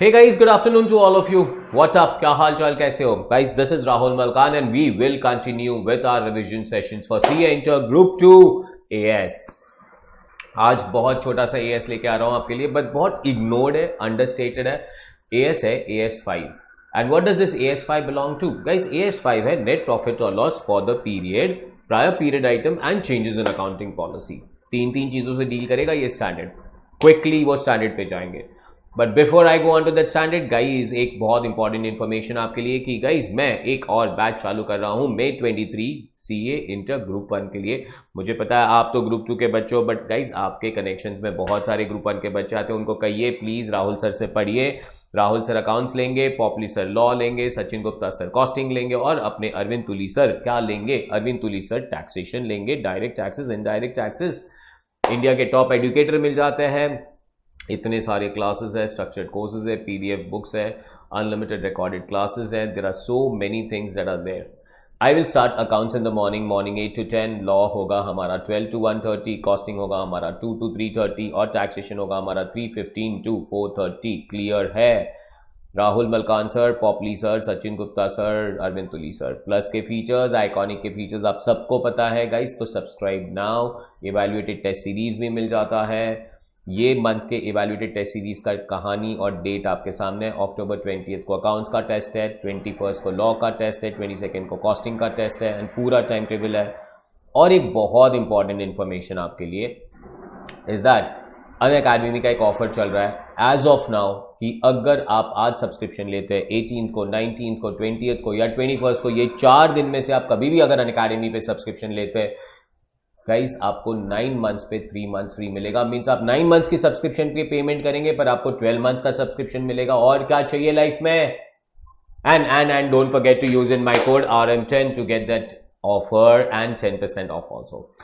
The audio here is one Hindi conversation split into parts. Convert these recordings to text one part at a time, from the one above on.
Hey guys, good afternoon to all of you. What's up? क्या हाल चाल कैसे हो? Guys, this is Rahul Malkan and we will continue with our revision sessions for CA Inter Group 2 AS. आज बहुत छोटा सा AS लेके आ रहा हूँ आपके लिए, बट बहुत इग्नोर्ड है, अंडरस्टेटेड है. AS है AS5. And what does this AS5 belong to? Guys, AS5 है net profit or loss for the period, prior period item and changes in accounting policy. तीन चीजों से डील करेगा ये स्टैंडर्ड. क्विकली वो स्टैंडर्ड पे जाएंगे. But before I go on to that standard guys, एक बहुत इंपॉर्टेंट इन्फॉर्मेशन आपके लिए कि गाइज मैं एक और बैच चालू कर रहा हूं May 23 CA इंटर ग्रुप 1 के लिए. मुझे पता है आप तो ग्रुप 2 के बच्चे हो, बट गाइज आपके कनेक्शंस में बहुत सारे ग्रुप 1 के बच्चे आते हैं. उनको कहिए प्लीज राहुल सर से पढ़िए. राहुल सर अकाउंट्स लेंगे, पॉपली सर लॉ लेंगे, सचिन गुप्ता सर कॉस्टिंग लेंगे और अपने अरविंद तुली सर क्या लेंगे? अरविंद तुली सर टैक्सेशन लेंगे, direct taxes, indirect taxes. India के टॉप एजुकेटर मिल जाते हैं. इतने सारे क्लासेस है, स्ट्रक्चर्ड कोर्सेज है, PDF बुक्स है, अनलिमिटेड रिकॉर्डेड क्लासेस है. There are so many things that are there. I will start accounts in the morning 8 to 10. Law होगा हमारा 12 to 1:30. कॉस्टिंग होगा हमारा 2 to 3:30 और टैक्सेशन होगा हमारा 3:15 to 4:30. क्लियर है? Rahul Malkan sir, Popli sir, Sachin Gupta sir, Arvind Tuli sir. Plus के फीचर्स, आइकॉनिक के फीचर्स आप सबको पता है गाइस, तो subscribe now. Evaluated test series भी मिल जाता है. ये मंथ के इवैल्यूएटेड टेस्ट सीरीज का कहानी और डेट आपके सामने है. October 20 को अकाउंट्स का टेस्ट है, 21 को लॉ का टेस्ट है, 22 को कॉस्टिंग का टेस्ट है एंड पूरा टाइम टेबल है. और एक बहुत इंपॉर्टेंट इंफॉर्मेशन आपके लिए इज दैट अनअकैडमी का एक ऑफर चल रहा है एज ऑफ नाउ कि अगर आप आज सब्सक्रिप्शन लेते हैं 18 को, 19 को, 20 को या 21 को, ये 4 दिन में से आप कभी भी अगर अनअकैडमी पे सब्सक्रिप्शन लेते हैं गाइस, आपको 9 मंथ्स पे 3 मंथ्स फ्री मिलेगा. मींस आप 9 मंथ्स की सब्सक्रिप्शन पे पेमेंट करेंगे पर आपको 12 मंथ्स का सब्सक्रिप्शन मिलेगा. और क्या चाहिए लाइफ में? And don't forget to use in my code RM10 to get that offer and 10% off also.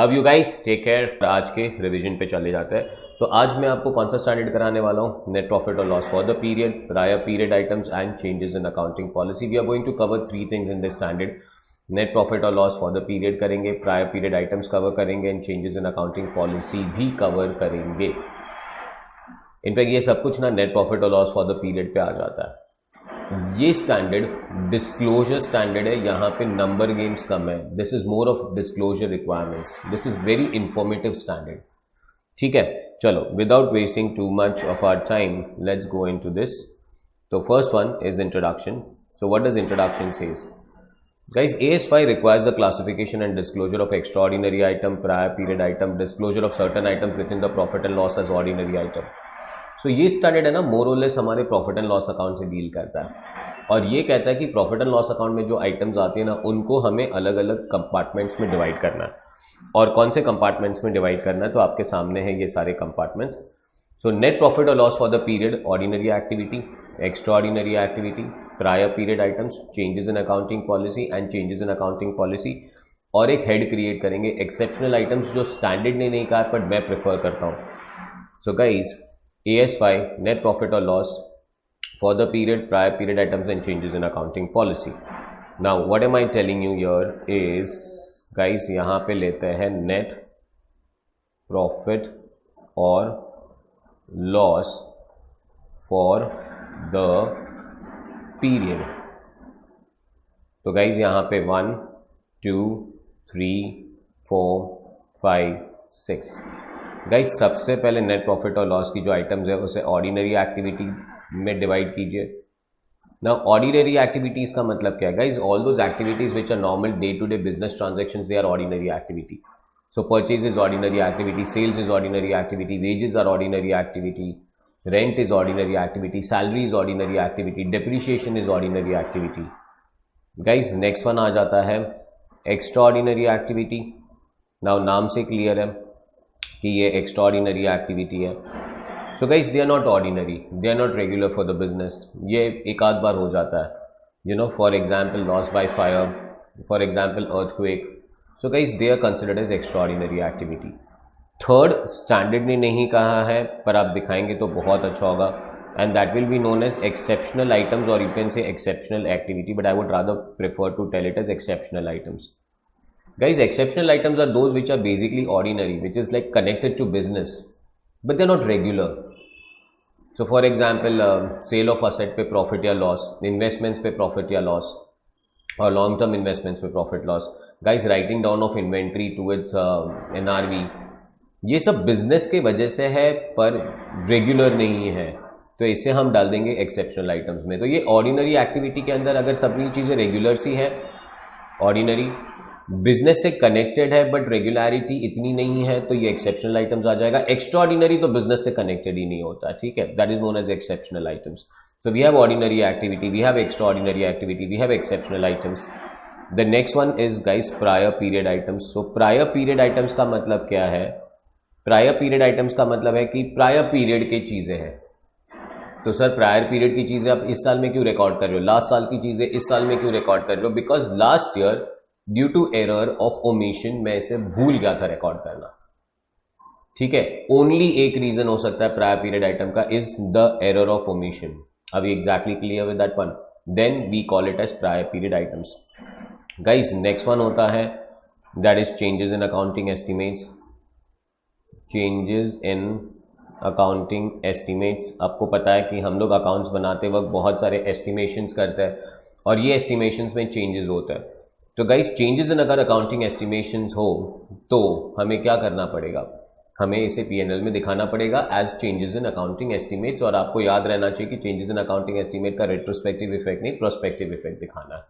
Love you guys, take care. आज के रिविजन पे चले जाते हैं. तो आज मैं आपको कौन सा स्टैंडर्ड कराने वाला हूँ? नेट प्रॉफिट और loss for the period, prior period items and changes in accounting policy. We are going to cover 3 things in this standard. Net profit और लॉस फॉर द पीरियड करेंगे, प्रायर पीरियड आइटम्स कवर करेंगे and changes in accounting policy भी कवर करेंगे. इनफैक्ट ये सब कुछ ना नेट प्रॉफिट और लॉस फॉर द पीरियड पे आ जाता है. ये स्टैंडर्ड डिस्क्लोजर स्टैंडर्ड है. यहाँ पे नंबर गेम्स कम है. This is more of disclosure requirements. This is very informative standard. ठीक है, चलो without wasting too much of our time let's go into this. तो first one is introduction. So what does introduction says? Guys, AS5 requires the classification and disclosure of extraordinary item, prior period item, disclosure of certain items within the profit and loss as ordinary item. So ये स्टैंडर्ड है ना, मोर और लेस हमारे प्रॉफिट एंड लॉस अकाउंट से डील करता है और ये कहता है कि प्रॉफिट एंड लॉस अकाउंट में जो आइटम्स आती है ना, उनको हमें अलग अलग कंपार्टमेंट्स में डिवाइड करना है. और कौन से कंपार्टमेंट्स में डिवाइड करना है तो आपके सामने है ये सारे कंपार्टमेंट्स. सो नेट प्रॉफिट और loss for the period, ordinary activity, extraordinary activity, prior period items, changes in accounting policy and changes in accounting policy. और एक हेड क्रिएट करेंगे एक्सेप्शनल आइटम्स, जो स्टैंडर्ड ने नहीं कहा बट मैं प्रेफर करता हूँ. So guys, AS5 net profit और loss for the period, prior period items and changes in accounting policy. Now what am I telling you here is guys, यहाँ पे लेते हैं नेट प्रॉफिट और लॉस फॉर द पीरियड. तो गाइज यहाँ पे 1 2 3 4 5 6. गाइज सबसे पहले नेट प्रॉफिट और लॉस की जो आइटम्स है उसे ऑर्डिनरी एक्टिविटी में डिवाइड कीजिए. नाउ ऑर्डिनरी एक्टिविटीज का मतलब क्या है guys? All those activities which are normal day to day business transactions, they are ordinary activity. So purchase is ordinary activity, sales is ordinary activity, wages are ordinary activity, rent is ordinary activity, salary is ordinary activity, depreciation is ordinary activity. Guys, next one आ जाता है extraordinary activity. Now नाम से clear है कि ये extraordinary activity है. So guys, they are not ordinary, they are not regular for the business. ये एक आध बार हो जाता है, you know, for example loss by fire, for example earthquake. So guys, they are considered as extraordinary activity. Third, standard ने नहीं कहा है पर आप दिखाएंगे तो बहुत अच्छा होगा, and that will be known as exceptional items और you can say exceptional activity, but I would rather prefer to tell it as exceptional items. Guys, exceptional items are those which are basically ordinary, which is like connected to business, but they're not regular. So for example sale of asset पे प्रॉफिट या लॉस, इन्वेस्टमेंट्स पे प्रॉफिट या लॉस, और लॉन्ग टर्म इन्वेस्टमेंट्स पे profit loss. Guys writing down of inventory to its NRV, ये सब बिजनेस के वजह से है पर रेगुलर नहीं है, तो इसे हम डाल देंगे एक्सेप्शनल आइटम्स में। तो ये ऑर्डिनरी एक्टिविटी के अंदर अगर सभी चीज़ें रेगुलर सी है, ऑर्डिनरी बिजनेस से कनेक्टेड है बट रेगुलरिटी इतनी नहीं है, तो ये एक्सेप्शनल आइटम्स आ जाएगा। एक्स्ट्रा ऑर्डिनरी तो बिजनेस से कनेक्टेड ही नहीं होता, ठीक है, that is known as exceptional items. So we have ordinary activity, we have extraordinary activity, we have exceptional items. The next one is guys prior period items. So prior period items का मतलब क्या है? प्रायर पीरियड आइटम्स का मतलब है कि प्रायर पीरियड की चीज़ें हैं। तो सर प्रायर पीरियड की चीज़ें आप इस साल में क्यों रिकॉर्ड कर रहे हो, लास्ट साल की चीज़ें इस साल में क्यों रिकॉर्ड कर रहे हो? Because last year due to error of omission मैं इसे भूल गया था रिकॉर्ड करना, ठीक है। ओनली एक रीजन हो सकता है प्रायर पीरियड आइटम का, is the error of omission. अभी exactly clear with that one, then we call it as prior period items. Guys next one होता है that is changes in accounting estimates. Changes in accounting estimates, आपको पता है कि हम लोग अकाउंट्स बनाते वक्त बहुत सारे एस्टिमेशंस करते हैं और ये एस्टिमेशंस में चेंजेस होता है। तो गाइस चेंजेस इन अगर अकाउंटिंग एस्टिमेशंस हो तो हमें क्या करना पड़ेगा? हमें इसे P&L में दिखाना पड़ेगा as changes in accounting estimates. और आपको याद रहना चाहिए कि चेंजेस इन अकाउंटिंग एस्टिमेट का रेट्रोस्पेक्टिव इफेक्ट नहीं, प्रोस्पेक्टिव इफेक्ट दिखाना है।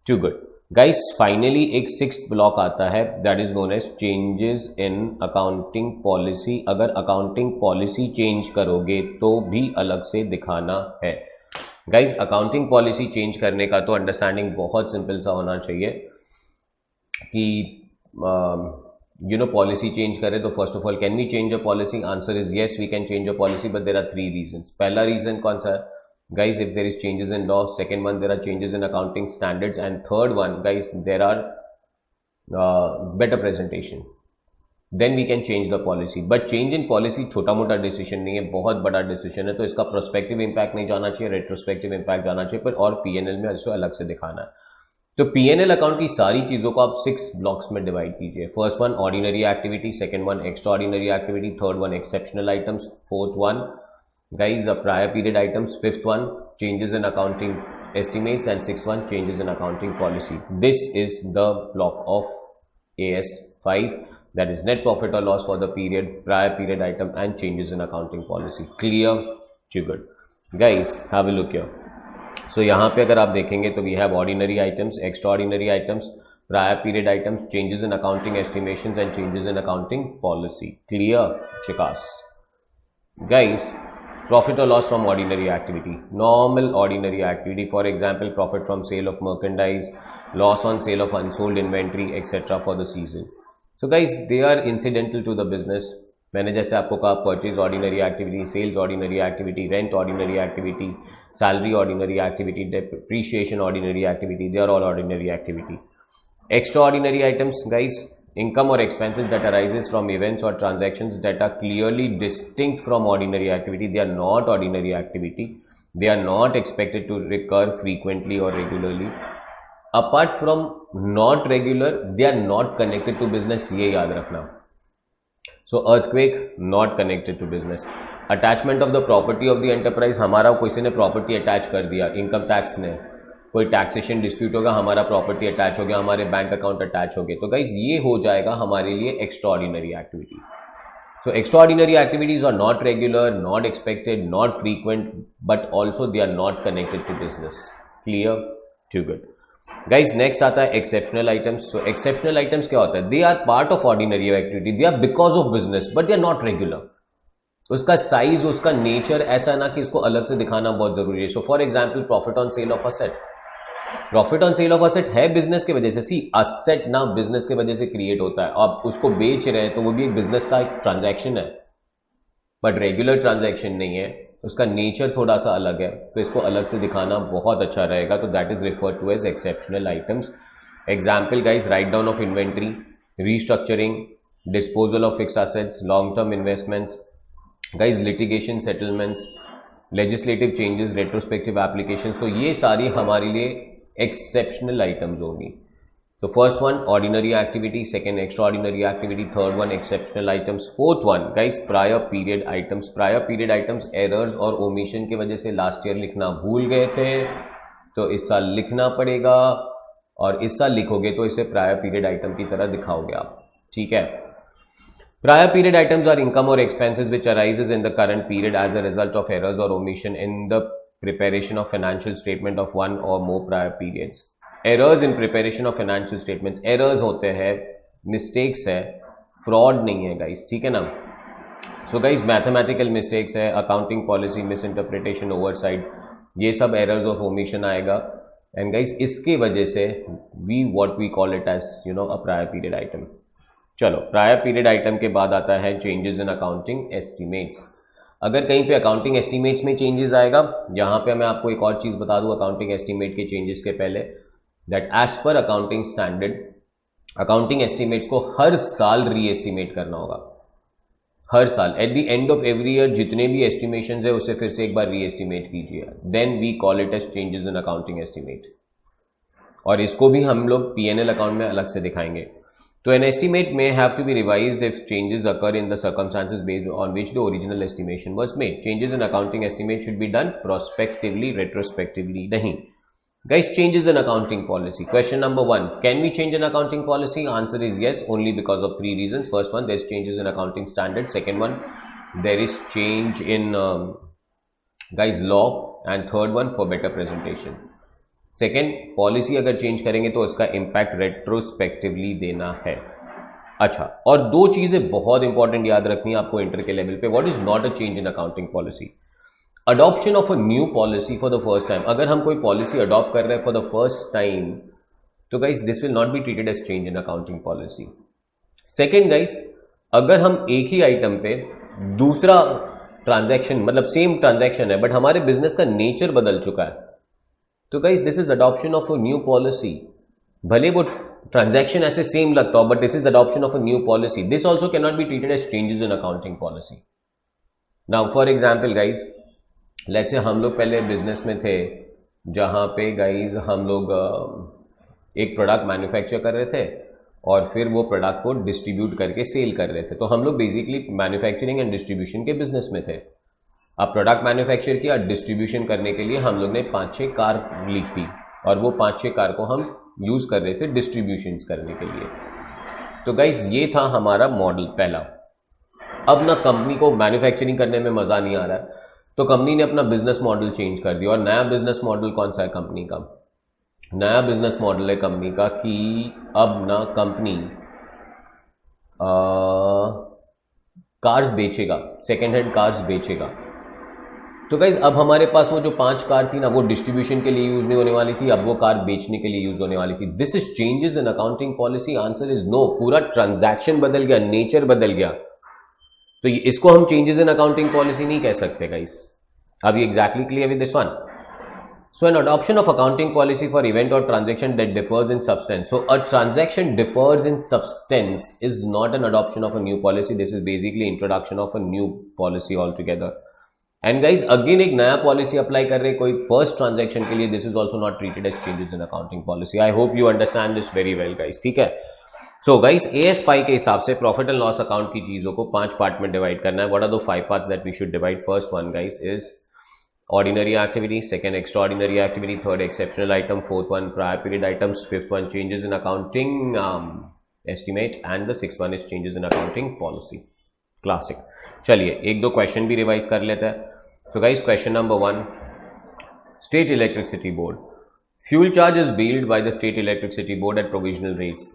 टू गुड गाइस, फाइनली एक सिक्स्थ ब्लॉक आता है that is known as changes in accounting policy. अगर अकाउंटिंग पॉलिसी चेंज करोगे तो भी अलग से दिखाना है। गाइज अकाउंटिंग पॉलिसी चेंज करने का तो अंडरस्टैंडिंग बहुत सिंपल सा होना चाहिए कि पॉलिसी चेंज करें तो first of all can we change a policy? Answer is yes, we can change a policy, but there are 3 reasons. पहला रीजन कौन सा है guys? If there is changes in law. Second one, there are changes in accounting standards. And third one guys, there are better presentation, then we can change the policy. But change in policy छोटा मोटा डिसीजन नहीं है, बहुत बड़ा डिसीजन है, तो इसका प्रोस्पेक्टिव इंपैक्ट नहीं जाना चाहिए, रेट्रोस्पेक्टिव इंपैक्ट जाना चाहिए, पर और P&L में इसको अलग से दिखाना है। तो P&L अकाउंट की सारी चीज़ों को आप 6 ब्लॉक्स में डिवाइड कीजिए। First one ordinary activity, second one extra ordinary activity, third one exceptional items, fourth one guys prior period items, fifth one changes in accounting estimates, and sixth one changes in accounting policy. This is the block of AS5, that is net profit or loss for the period, prior period item, and changes in accounting policy. Clear? Good guys, have a look here. So यहाँ पे अगर आप देखेंगे तो we have ordinary items, extraordinary items, prior period items, changes in accounting estimations, and changes in accounting policy. Clear? Chikas guys. Profit or loss from ordinary activity, normal ordinary activity, for example profit from sale of merchandise, loss on sale of unsold inventory, etc. for the season. So guys, they are incidental to the business. मैंने जैसे आपको कहा purchase ordinary activity, sales ordinary activity, rent ordinary activity, salary ordinary activity, depreciation ordinary activity, they are all ordinary activity. Extraordinary items guys, income or expenses that arises from events or transactions that are clearly distinct from ordinary activity. They are not ordinary activity. They are not expected to recur frequently or regularly. Apart from not regular, they are not connected to business. ये याद रखना. So earthquake not connected to business. Attachment of the property of the enterprise, हमारा किसी ने property attach कर दिया, income tax ने, कोई टैक्सेशन डिस्प्यूट होगा, हमारा प्रॉपर्टी अटैच हो गया, हमारे बैंक अकाउंट अटैच हो गए, तो गाइज ये हो जाएगा हमारे लिए extraordinary activity. So extraordinary activities are not regular, not expected, not frequent, but also they are not connected to business. Clear? Too good guys. Next आता है exceptional items. So exceptional items क्या होता है? They are part of ordinary activity, they are because of business, but they are not regular. उसका साइज, उसका नेचर ऐसा ना कि इसको अलग से दिखाना बहुत जरूरी है. सो for example profit on sale of asset. Profit on sale of asset है बिजनेस की वजह से. सी असेट ना बिजनेस की वजह से क्रिएट होता है, आप उसको बेच रहे हैं तो वो भी एक बिजनेस का एक ट्रांजैक्शन है, बट रेगुलर ट्रांजैक्शन नहीं है, उसका नेचर थोड़ा सा अलग है, तो इसको अलग से दिखाना बहुत अच्छा रहेगा. तो that is referred to as exceptional items. Example guys, write down of inventory, restructuring, disposal of fixed assets, long term investments, guys litigation settlements, legislative changes, retrospective application. So ये सारी हमारे लिए एक्सेप्शनल आइटम्स होगी. So first one ordinary activity, second extraordinary activity, third one exceptional items, fourth one guys prior period items. Prior period items errors और omission की वजह से last year लिखना भूल गए थे, तो इस साल लिखना पड़ेगा, और इस साल लिखोगे तो इसे प्रायर पीरियड आइटम की तरह दिखाओगे आप, ठीक है। Prior period items are income or expenses which arises in the current period as a result of errors or omission in the preparation of financial statement of one or more prior periods. Errors in preparation of financial statements, errors होते हैं, मिस्टेक्स है, फ्रॉड नहीं है गाइस, ठीक है ना। सो गाइस मैथमेटिकल मिस्टेक्स है, accounting policy misinterpretation, oversight, ये सब एरर्स ऑफ ओमिशन आएगा। एंड गाइस इसकी वजह से we what we call it as you know a prior period item. चलो प्रायर पीरियड आइटम के बाद आता है चेंजेस इन अकाउंटिंग एस्टिमेट्स। अगर कहीं पे अकाउंटिंग एस्टिमेट्स में चेंजेस आएगा, यहाँ पे मैं आपको एक और चीज़ बता दूँ अकाउंटिंग एस्टिमेट के चेंजेस के पहले, that as per accounting standard accounting estimates को हर साल री एस्टिमेट करना होगा, हर साल at the end of every year जितने भी एस्टिमेशन है उसे फिर से एक बार री एस्टिमेट कीजिए, then we call it as changes in accounting estimate. और इसको भी हम लोग P&L अकाउंट में अलग से दिखाएंगे। तो an estimate may have to be revised if changes occur in the circumstances based on which the original estimation was made. Changes in accounting estimate should be done prospectively, retrospectively नहीं। Guys, changes in accounting policy. Question number 1. Can we change an accounting policy? Answer is yes, only because of 3 reasons. First one, there's changes in accounting standard. Second one, there is change in guys law. And third one, for better presentation. Second, policy अगर change करेंगे तो उसका impact retrospectively देना है। अच्छा, और दो चीज़ें बहुत इंपॉर्टेंट याद रखनी है आपको इंटर के लेवल पे। What is not a change in accounting policy? Adoption of a new policy for the first time. अगर हम कोई पॉलिसी अडॉप्ट कर रहे हैं फॉर द फर्स्ट टाइम तो guys this will not be treated as change in accounting policy. Second guys, अगर हम एक ही आइटम पे दूसरा ट्रांजैक्शन मतलब सेम ट्रांजैक्शन है बट हमारे बिजनेस का नेचर बदल चुका है, तो guys this is adoption of a new policy. भले वो ट्रांजैक्शन ऐसे सेम लगता हो but this is adoption of a new policy. This also can not be treated as changes in accounting policy. Now for example guys, let's say हम लोग पहले बिजनेस में थे जहाँ पे गाइज हम लोग एक प्रोडक्ट मैन्युफैक्चर कर रहे थे और फिर वो प्रोडक्ट को डिस्ट्रीब्यूट करके सेल कर रहे थे। तो हम लोग बेसिकली मैन्युफैक्चरिंग एंड डिस्ट्रीब्यूशन के बिजनेस में थे। अब प्रोडक्ट मैन्युफैक्चर किया, डिस्ट्रीब्यूशन करने के लिए हम लोग ने 5-6 कार ली थी और वो 5-6 कार को हम यूज़ कर रहे थे डिस्ट्रीब्यूशन करने के लिए। तो गाइज ये था हमारा मॉडल पहला। अब ना कंपनी को मैन्युफैक्चरिंग करने में मज़ा नहीं आ रहा है तो कंपनी ने अपना बिजनेस मॉडल चेंज कर दिया। और नया बिजनेस मॉडल कौन सा है कंपनी का? नया बिजनेस मॉडल है कंपनी का कि अब ना कंपनी कार्स बेचेगा, सेकेंड हैंड कार्स बेचेगा। तो गाइज अब हमारे पास वो जो 5 कार थी ना वो डिस्ट्रीब्यूशन के लिए यूज नहीं होने वाली थी, अब वो कार बेचने के लिए यूज होने वाली थी। This is changes in accounting policy? Answer is no. पूरा ट्रांजैक्शन बदल गया, नेचर बदल गया। तो इसको हम चेंजेस इन अकाउंटिंग पॉलिसी नहीं कह सकते guys. Are we exactly clear with this one? So an adoption of accounting policy for event or transaction that differs in substance. So a transaction differs in substance is not an adoption of a new policy. This is basically introduction of a new policy altogether. And guys again एक नया policy apply कर रहे कोई first transaction के लिए, this is also not treated as changes in accounting policy. I hope you understand this very well guys, ठीक है। सो गाइस AS5 के हिसाब से प्रॉफिट एंड लॉस अकाउंट की चीज़ों को 5 पार्ट में डिवाइड करना है। What are the 5 parts that we should divide? First one guys is ordinary activity, second extraordinary activity, third exceptional item, fourth one prior period items, fifth one changes in accounting estimate and the sixth one is changes in accounting policy. Classic. चलिए एक दो क्वेश्चन भी रिवाइज कर लेते हैं। So guys question number 1, state electricity board, fuel charge is billed by the state electricity board at provisional rates.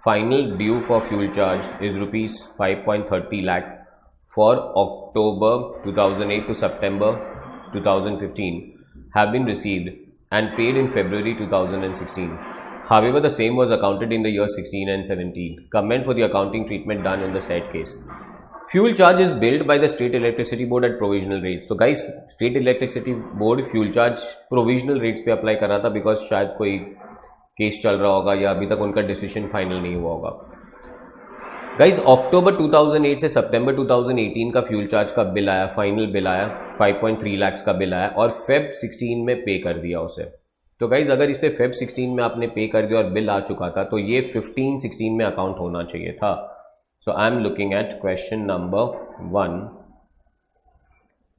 Final due for fuel charge is rupees 5.30 lakh for October 2008 to September 2015 have been received and paid in February 2016. However, the same was accounted in the year 16 and 17. Comment for the accounting treatment done in the said case. Fuel charge is billed by the State Electricity Board at provisional rates. So guys, State Electricity Board fuel charge provisional rates पे apply कर रहा था because शायद कोई केस चल रहा होगा या अभी तक उनका डिसीजन फाइनल नहीं हुआ होगा। गाइज अक्टूबर 2008 से सितंबर 2018 का फ्यूल चार्ज का बिल आया, फाइनल बिल आया, 5.3 लाख का बिल आया और फेब 16 में पे कर दिया उसे। तो गाइज अगर इसे फेब 16 में आपने पे कर दिया और बिल आ चुका था तो ये 15-16 में अकाउंट होना चाहिए था. So I am looking at question number 1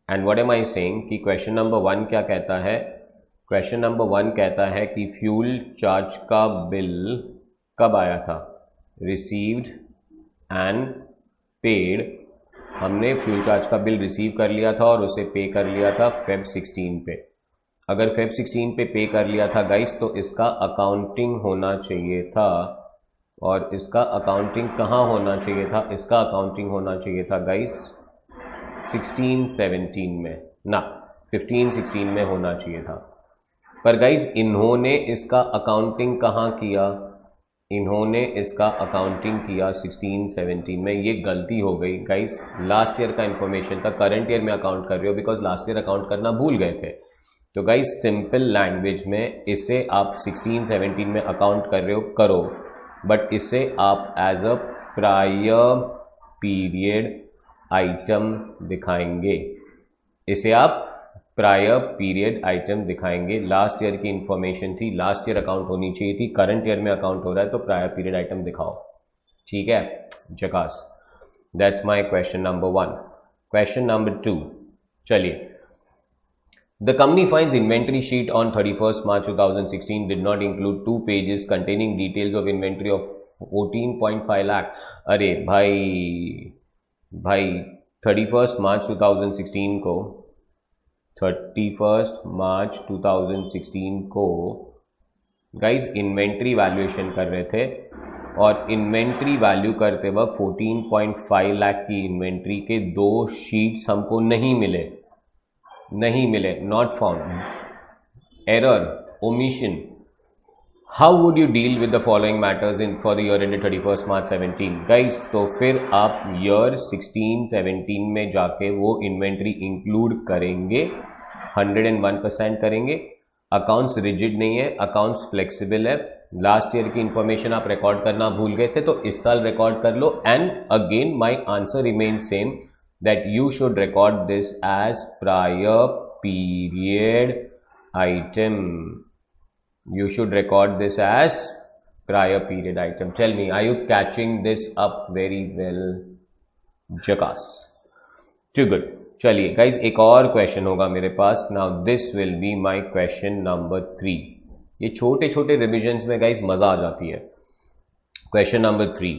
and what am I saying कि क्वेश्चन नंबर 1 क्या कहता है. क्वेश्चन नंबर 1 कहता है कि फ्यूल चार्ज का बिल कब आया था. Received and paid. हमने फ्यूल चार्ज का बिल रिसीव कर लिया था और उसे पे कर लिया था फेब 16 पे. अगर फेब 16 पे कर लिया था गाइस तो इसका अकाउंटिंग होना चाहिए था. और इसका अकाउंटिंग कहाँ होना चाहिए था. इसका अकाउंटिंग होना चाहिए था गाइस 16-17 में ना 15-16 में होना चाहिए था. पर गाइस इन्होंने इसका अकाउंटिंग कहाँ किया. इन्होंने इसका अकाउंटिंग किया 16-17 में. ये गलती हो गई गाइस. लास्ट ईयर का इन्फॉर्मेशन था, करंट ईयर में अकाउंट कर रहे हो बिकॉज लास्ट ईयर अकाउंट करना भूल गए थे. तो गाइस सिंपल लैंग्वेज में इसे आप 16-17 में अकाउंट कर रहे हो करो, बट इसे आप as a prior period item दिखाएंगे. इसे आप प्रायर पीरियड आइटम दिखाएंगे. लास्ट ईयर की इंफॉर्मेशन थी, लास्ट ईयर अकाउंट होनी चाहिए थी, करंट ईयर में अकाउंट हो रहा है तो प्रायर पीरियड आइटम दिखाओ. ठीक है, जकास. That's my question number 1. Question number 2. चलिए. The company finds inventory sheet on 31st March 2016 did not include 2 pages containing details of inventory of 14.5 lakh. अरे भाई 31st March 2016 को 31st March 2016 को गाइज इन्वेंट्री वैल्यूएशन कर रहे थे और इन्वेंट्री वैल्यू करते वक्त 14.5 लाख की इन्वेंट्री के 2 शीट्स हमको नहीं मिले. Not found. Error, omission. How would you deal with the following matters in for the year ended 31st March 17 guys. तो फिर आप ईयर 16-17 में जाके वो इन्वेंट्री इंक्लूड करेंगे, 101% करेंगे. अकाउंट्स रिजिड नहीं है, अकाउंट्स फ्लेक्सिबल है. लास्ट ईयर की इंफॉर्मेशन आप रिकॉर्ड करना भूल गए थे तो इस साल रिकॉर्ड कर लो. And again my answer remain same that you should record this as prior period item. You should record this as prior period item. Tell me, are you catching this up very well? Jackass. Too good. चलिए guys, एक और क्वेश्चन होगा मेरे पास. Now this will be my question number 3. ये छोटे छोटे रिविजन्स में guys मजा आ जाती है. Question number 3.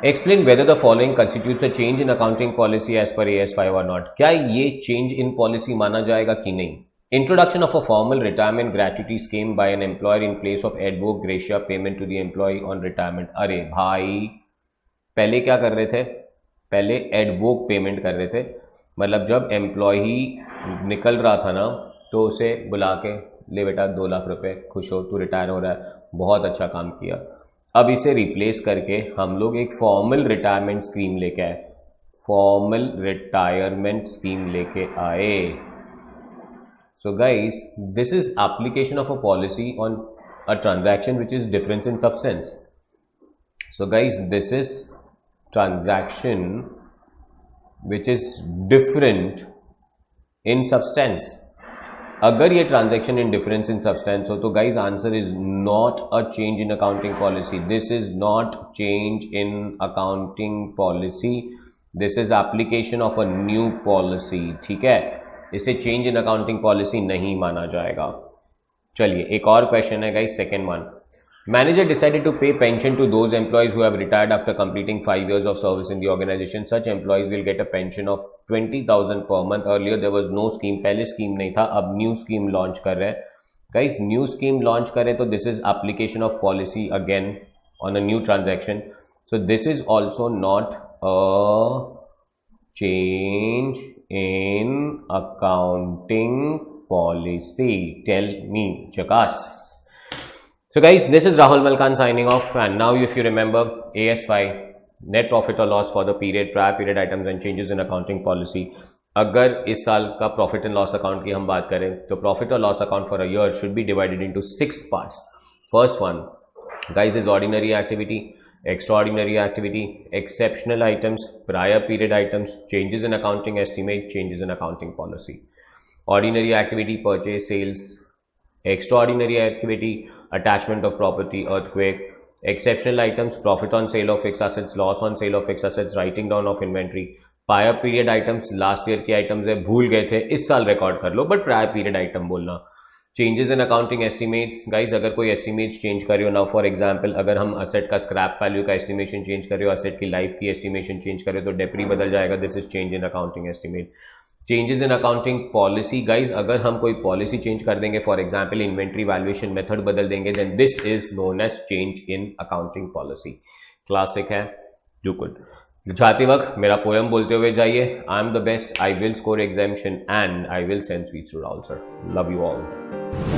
Explain whether the following constitutes a change in accounting policy as per AS5 or not. क्या ये change in policy माना जाएगा कि नहीं. Introduction of a formal retirement gratuity scheme by an employer in place of ad hoc gratia payment to the employee on retirement. अरे भाई पहले क्या कर रहे थे, पहले ad hoc पेमेंट कर रहे थे. मतलब जब एम्प्लॉई निकल रहा था ना तो उसे बुला के ले बेटा 2 लाख रुपए, खुश हो तू रिटायर हो रहा है, बहुत अच्छा काम किया. अब इसे रिप्लेस करके हम लोग एक फॉर्मल रिटायरमेंट स्कीम लेके आए. फॉर्मल रिटायरमेंट स्कीम लेके आए. So guys this is application of a policy on a transaction which is difference in substance. So guys this is transaction which is different in substance. अगर ये transaction in difference in substance हो तो guys answer is not a change in accounting policy. This is not change in accounting policy, this is application of a new policy. ठीक है, इसे चेंज इन अकाउंटिंग पॉलिसी नहीं माना जाएगा. चलिए एक और क्वेश्चन है guys, second one. Manager decided to pay pension to those employees who have retired after completing 5 years of service in the organization. Such employees will get a pension of 20,000 per month. Earlier there was no scheme. पहले scheme नहीं था, अब new scheme launch कर रहे हैं. Guys, new scheme launch करें तो this is application of policy again on a new transaction. So this is also not a change in accounting policy. Tell me, Jackass. So guys, this is Rahul Malkan signing off, and now if you remember AS5, net profit or loss for the period, prior period items and changes in accounting policy. अगर इस साल का प्रॉफिट एंड लॉस अकाउंट की हम बात करें तो प्रॉफिट और loss account for a year should be divided into 6 parts. First one guys is ordinary activity, extraordinary activity, exceptional items, prior period items, changes in accounting estimate, changes in accounting policy. Ordinary activity, purchase, sales, extraordinary activity, attachment of property, earthquake, exceptional items, profit on sale of fixed assets, loss on sale of fixed assets, writing down of inventory, prior period items, last year के आइटम्स है, भूल गए थे, इस साल रिकॉर्ड कर लो, बट प्रायर पीरियड आइटम बोलना. Changes in accounting estimates, guys अगर कोई एस्टिमेट्स चेंज कर रहे हो ना, फॉर एग्जांपल अगर हम असेट का स्क्रैप वैल्यू का एस्टिमेशन चेंज कर रहे हो, असेट की लाइफ की एस्टिमेशन चेंज कर रहे हो, तो डेप्री बदल जाएगा. This is change in accounting estimate. Changes in accounting policy, guys अगर हम कोई पॉलिसी चेंज कर देंगे, for example inventory valuation method बदल देंगे, then this is known as change in accounting policy. Classic है, डू गुड. जाते वक्त मेरा पोएम बोलते हुए जाइए. I am the best, I will score examination and I will send sweets to Rahul sir. Love you all.